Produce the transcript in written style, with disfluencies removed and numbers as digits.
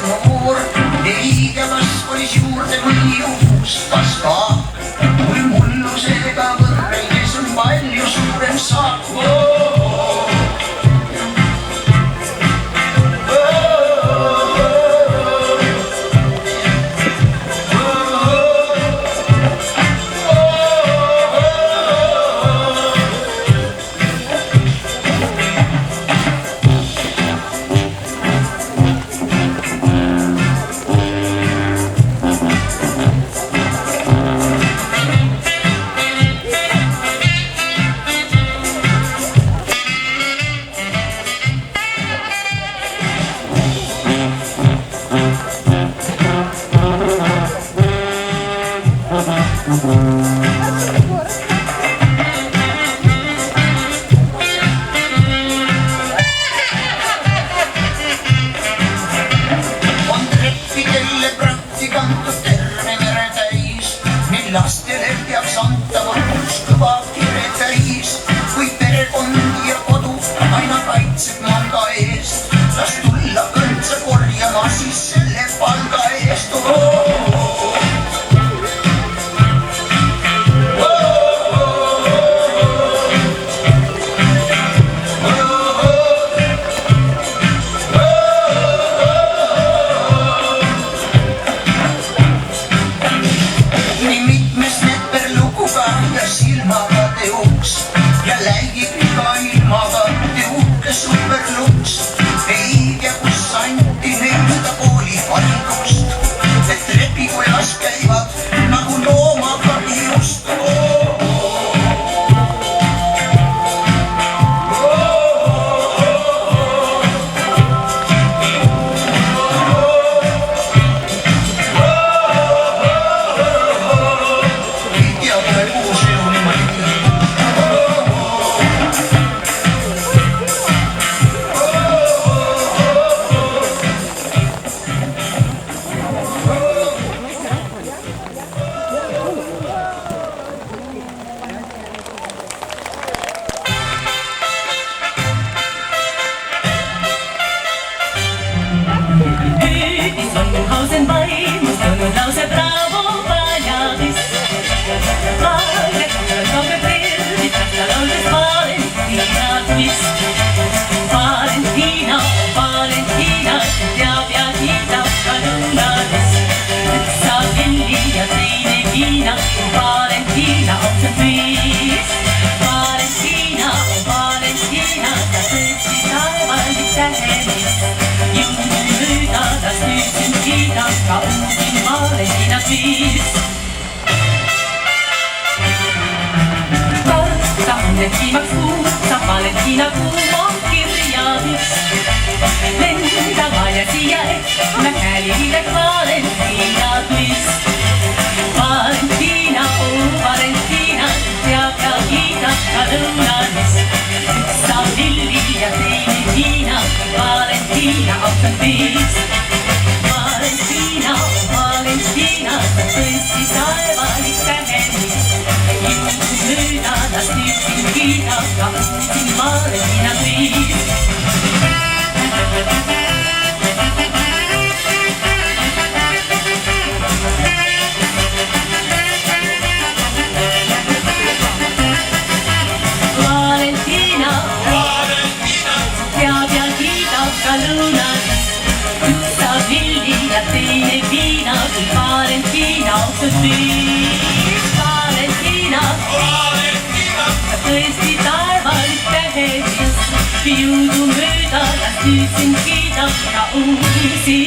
noor, liige kasvalis juurde mõjus kasva. kui mullusega võrreldes on palju suurem saak. Lastele peaks antama kõva kire täis, kui perekond ja kodu aina kaitseb manga eest. Las tulla kõrtsa korjama siis selle palga eest. Ja läigib iga ilmaga tehuke superluks. Ei tea, kus anti neile kooli haridust, et trepikojas käivad nagu loomaga hiirust. Ei tea, kuhu see on niimoodi. Hausen bei, muss und lause bravo Vajaris. Vale, come per di testa longe Valentina twist. Valentina, Valentina, ja piatita calunaris. Sa vilja teine Gina, Valentina auf den twist. Valentina, Valentina, das ist die Teil, die Tähelis. Das Nüchen Gina, Kauntin Valentina Twist. Valentina Kuusa, Valentina Kuuma kirjadis. Lenda Valentina, näkälilik Valentina Twist. Valentina, oh Valentina, teab ja kiidab ka lõunanis. Sa Lilli ja teine Gina, Valentina auf den Twist. Valentina, Valentina, das tõesti taevalik tähelis. Jõudus mööda, las nüüd siin kiidab ka uusin Valentina Twist. Valentina, teab ja kiidab ka lõunanis. Sa Villi ja teine Viina, kui Valentina auf den Twist. Valentina, tõesti taevalik tähelis. Jõudu mööda, las nüüd sind kiidab ka uusi